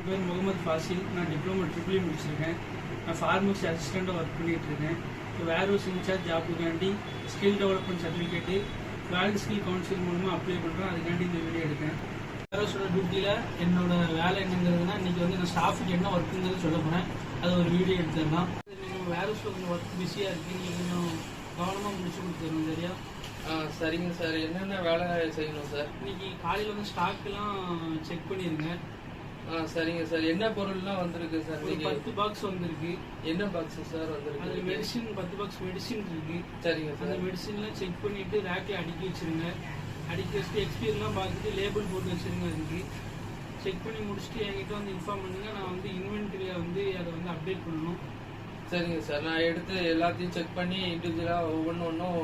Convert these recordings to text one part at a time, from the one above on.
என் பேர் முகமது ஃபாசில். நான் diploma triple முடிச்சிருக்கேன். நான் ஃபார்மசி அசிஸ்டண்ட்டாக ஒர்க் பண்ணிகிட்ருக்கேன். இப்போ வேர் ஹவுஸ் இன்சார்ஜ் ஜாப்புக்காண்டி skill development certificate world skill council மூலமாக அப்ளை பண்ணுறேன். அதுக்காண்டி இந்த வீடியோ எடுத்தேன். வேர் ஹவுஸோட டியூட்டியில் என்னோட வேலை என்னங்கிறதுனா இன்றைக்கி வந்து நான் ஸ்டாஃபுக்கு என்ன ஒர்க்குங்கிறது சொல்ல போகிறேன். அது ஒரு வீடியோ எடுத்துடலாம். நீங்கள் வேர் ஹவுஸில் கொஞ்சம் ஒர்க் பிஸியாக இருக்குது, நீங்கள் கொஞ்சம் கவனமாக முடிச்சு கொடுத்துருங்க. சரியா? சரிங்க சார். என்னென்ன வேலை செய்யணும் சார்? இன்னைக்கு காலையில் வந்து ஸ்டாக்கெல்லாம் செக் பண்ணிடுங்க. சரிங்க சார். என்ன பொருள்லாம் வந்திருக்கு சார்? ஒரு 10 பாக்ஸ் வந்திருக்கு. என்ன பாக்ஸ் சார் வந்திருக்கு? அது மெடிசின் 10 பாக்ஸ் மெடிசின் இருக்கு. சரிங்க சார். அந்த மெடிசின்லாம் செக் பண்ணிட்டு ரேக்கில் அடுக்கி வச்சிருங்க. அடுக்கி வச்சுட்டு எக்ஸ்பீரியெலாம் பார்த்துட்டு லேபிள் போட்டு வச்சிருங்க. அதுக்கு செக் பண்ணி முடிச்சுட்டு என்கிட்ட வந்து இன்ஃபார்ம் பண்ணுங்க. நான் வந்து இன்வென்ட்ரியை வந்து அதை வந்து அப்டேட் பண்ணணும். சரிங்க சார். நான் எடுத்து எல்லாத்தையும் செக் பண்ணி இண்டிவிஜுவலாக ஒவ்வொன்றும்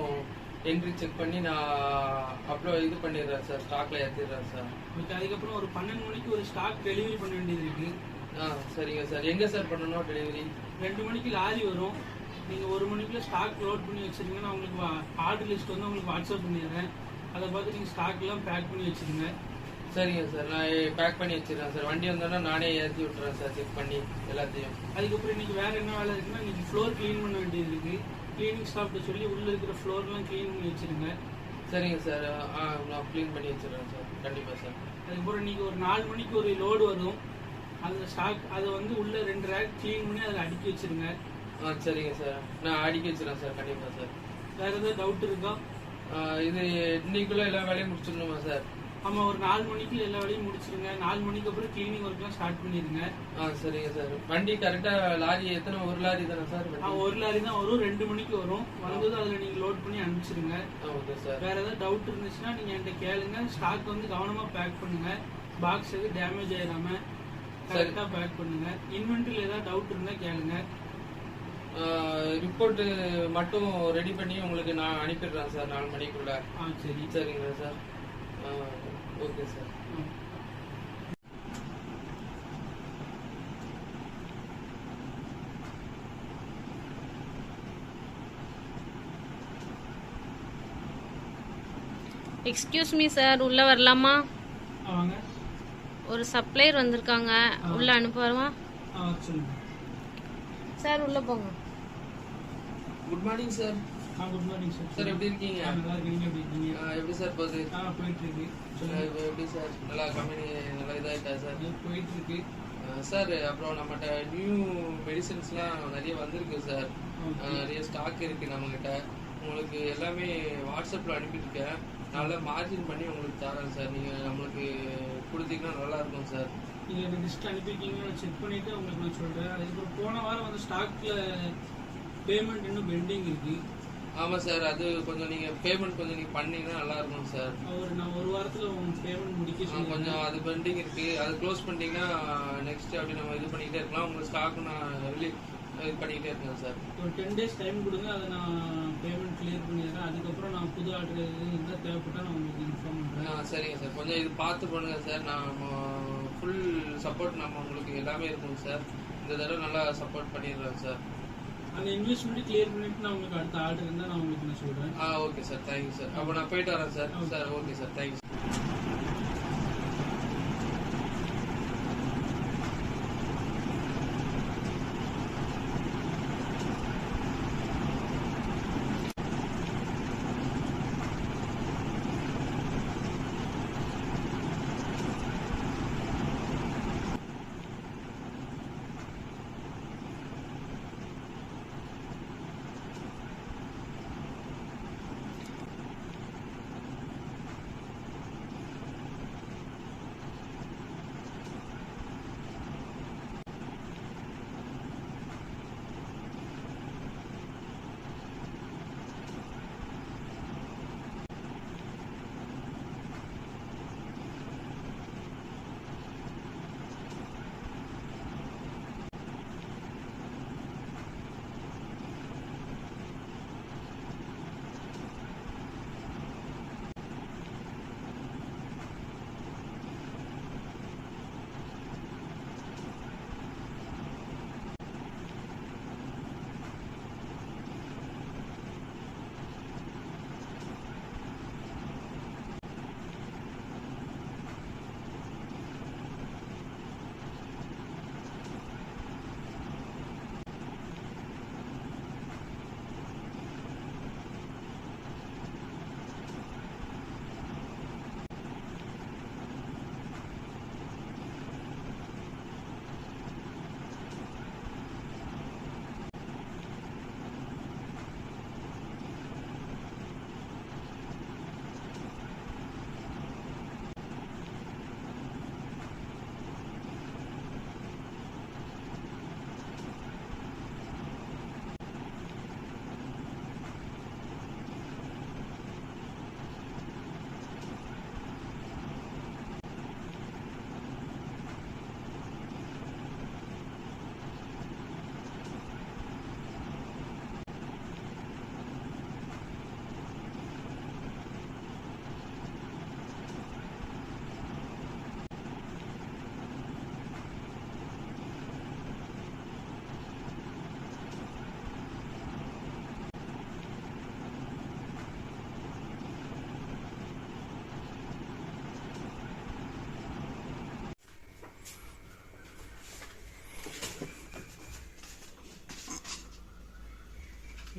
என்ட்ரி செக் பண்ணி நான் இது பண்ணிடுறேன் சார். ஸ்டாக்ல ஏற்றிடுறேன் சார். ஓகே. அதுக்கப்புறம் ஒரு 12 மணிக்கு ஒரு ஸ்டாக் டெலிவரி பண்ண வேண்டியது இருக்கு. சரிங்க சார். எங்கே சார் பண்ணணும் டெலிவரி? 2 மணிக்கு லாரி வரும். நீங்கள் 1 மணிக்குள்ள ஸ்டாக் லோட் பண்ணி வச்சுருங்க. நான் உங்களுக்கு ஆர்டர் லிஸ்ட் வந்து உங்களுக்கு வாட்ஸ்அப் பண்ணிடுறேன். அதை பார்த்து நீங்கள் ஸ்டாக்லாம் பேக் பண்ணி வச்சுருங்க. சரிங்க சார். நான் பேக் பண்ணி வச்சிடுறேன் சார். வண்டி வந்தோன்னா நானே ஏற்றி விட்டுறேன் சார், செக் பண்ணி எல்லாத்தையும். அதுக்கப்புறம் இன்னைக்கு வேறு என்ன வேலை இருக்குன்னா, இன்னைக்கு ஃப்ளோர் க்ளீன் பண்ண வேண்டியது இருக்குது. கிளீனிங் ஸ்டாஃப்ட்ட சொல்லி உள்ளே இருக்கிற ஃப்ளோர்லாம் க்ளீன் பண்ணி வச்சுருங்க. சரிங்க சார். நான் க்ளீன் பண்ணி வச்சிடுறேன் சார். கண்டிப்பாக சார். அதுக்கப்புறம் இன்னைக்கு ஒரு 4 மணிக்கு ஒரு லோடு வரும். அந்த ஸ்டாக் அதை வந்து உள்ள 2 ரேக் க்ளீன் பண்ணி அதில் அடுக்கி வச்சுருங்க. சரிங்க சார். நான் அடுக்கி வச்சிடறேன் சார். கண்டிப்பாக சார். வேறு ஏதாவது டவுட் இருக்கா? இது இன்னைக்குள்ளே எல்லா வேலையும் முடிச்சிடணுமா சார்? ஆமாம், ஒரு 4 மணிக்கு எல்லா வேலையும் முடிச்சிருங்க. 4 மணிக்கு அப்புறம் க்ளீனிங் ஒர்க்லாம் ஸ்டார்ட் பண்ணிடுங்க. சரிங்க சார். வண்டி கரெக்டாக லாரி எத்தனை? ஒரு லாரி தானே சார்? ஒரு லாரி தான் வரும். 2 மணிக்கு வரும். வந்தது அதில் நீங்கள் லோட் பண்ணி அனுப்பிச்சிடுங்க. Okay sir. வேறு ஏதாவது டவுட் இருந்துச்சுன்னா நீங்கள் என்கிட்ட கேளுங்க. ஸ்டாக் வந்து கவனமாக பேக் பண்ணுங்கள். பாக்ஸ் எதுவும் டேமேஜ் ஆயிடாமல் கரெக்டாக பேக் பண்ணுங்கள். இன்வென்ட்ரியில் ஏதாவது டவுட் இருந்தால் கேளுங்க. ரிப்போர்ட்டு மட்டும் ரெடி பண்ணி உங்களுக்கு நான் அனுப்பிடுறேன் சார் 4 மணிக்குள்ள. சரி. சரிங்களா sir? Okay sir. Excuse me sir, உள்ள வரலாமா? வாங்க. ஒரு சப்ளையர் வந்திருக்காங்க, உள்ள அனுப்புவா? சொல்லுங்க சார், உள்ள போங்க. Good morning sir. Good morning sir. Sir எப்படி இருக்கீங்க? நல்லா இருக்கீங்க. எப்படி இருக்கீங்க? எப்படி சார் போகுது? போயிட்டு இருக்கு. எப்படி சார்? நல்லா கம்பெனி நல்லா இதாகிட்டா சார்? போயிட்டு இருக்கு சார். அப்புறம் நம்மகிட்ட நியூ மெடிசன்ஸ்லாம் நிறைய வந்திருக்கு சார். நிறைய ஸ்டாக் இருக்கு நம்மகிட்ட. உங்களுக்கு எல்லாமே வாட்ஸ்அப்பில் அனுப்பியிருக்கேன். நல்லா மார்ஜின் பண்ணி உங்களுக்கு தரேன் சார். நீங்கள் நம்மளுக்கு கொடுத்தீங்கன்னா நல்லா இருக்கும் சார். நீங்கள் இந்த லிஸ்ட் அனுப்பியிருக்கீங்கன்னு செக் பண்ணிவிட்டு உங்களுக்கு நான் சொல்கிறேன். அதுக்கப்புறம் போன வாரம் வந்து ஸ்டாக்கில் பேமெண்ட் இன்னும் பெண்டிங் இருக்குது. ஆமாம் சார். அது கொஞ்சம் நீங்கள் பேமெண்ட் கொஞ்சம் நீங்கள் பண்ணீங்கன்னா நல்லா இருக்கும் சார். நான் ஒரு வாரத்தில் உங்களுக்கு பேமெண்ட் முடிக்க கொஞ்சம் அது பெண்டிங் இருக்குது. அது க்ளோஸ் பண்ணிட்டீங்கன்னா நெக்ஸ்ட் அப்படி நம்ம இது பண்ணிக்கிட்டே இருக்கலாம். உங்களுக்கு ஸ்டாக்கு நான் இது பண்ணிக்கிட்டே இருக்கேன் சார். ஒரு 10 days டைம் கொடுங்க. அதை நான் பேமெண்ட் கிளியர் பண்ணிடுறேன். அதுக்கப்புறம் நான் புது ஆர்டர் எதுவும் இருந்தால் தேவைப்பட்டால் நான் உங்களுக்கு இன்ஃபார்ம் பண்ணுறேன். சரிங்க சார். கொஞ்சம் இது பார்த்து பண்ணுங்கள் சார். நான் ஃபுல் சப்போர்ட் நம்ம உங்களுக்கு எல்லாமே இருக்கும் சார். இந்த தடவை நல்லா சப்போர்ட் பண்ணிடுறேன் சார். அந்த இன்வெஸ்ட்மெண்ட் கிளியர் பண்ணிட்டு நான் உங்களுக்கு அடுத்த ஆர்டர் இருந்தால் நான் உங்களுக்கு நான் சொல்கிறேன். Okay sir. Thank you sir. அப்போ நான் போயிட்டு வரேன் sir. Sir okay sir. Thank you.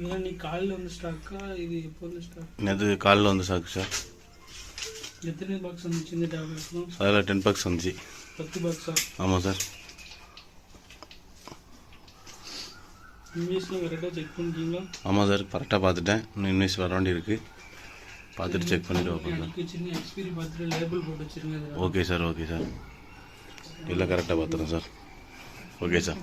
இதெல்லாம் நீ காலையில் வந்து ஸ்டாக்கா இது எப்போ வந்து ஸ்டாக்? நேற்று காலையில் வந்து ஸ்டாக் சார். எத்தனை பாக்ஸ் வந்துச்சு இந்த டேப்லெட்ஸ்லாம்? அதில் 10 பாக்ஸ் வந்துச்சு. 10 பாக்ஸா? ஆமாம் சார். இன்வாய்ஸ்லாம் கரெக்டாக செக் பண்ணிட்டீங்களா? ஆமாம் சார், கரெக்டாக பார்த்துட்டேன். இன்னும் இன்வாய்ஸ் வர வேண்டி இருக்குது. பார்த்துட்டு செக் பண்ணிவிட்டு வைப்பேன் சார். அன்றைக்கி வச்சுருங்க, எக்ஸ்பீரி பார்த்துட்டு லேபிள் போட்டு வச்சுருங்க. Okay sir, okay sir. எல்லாம் கரெக்டாக பார்த்துறேன் சார். Okay sir.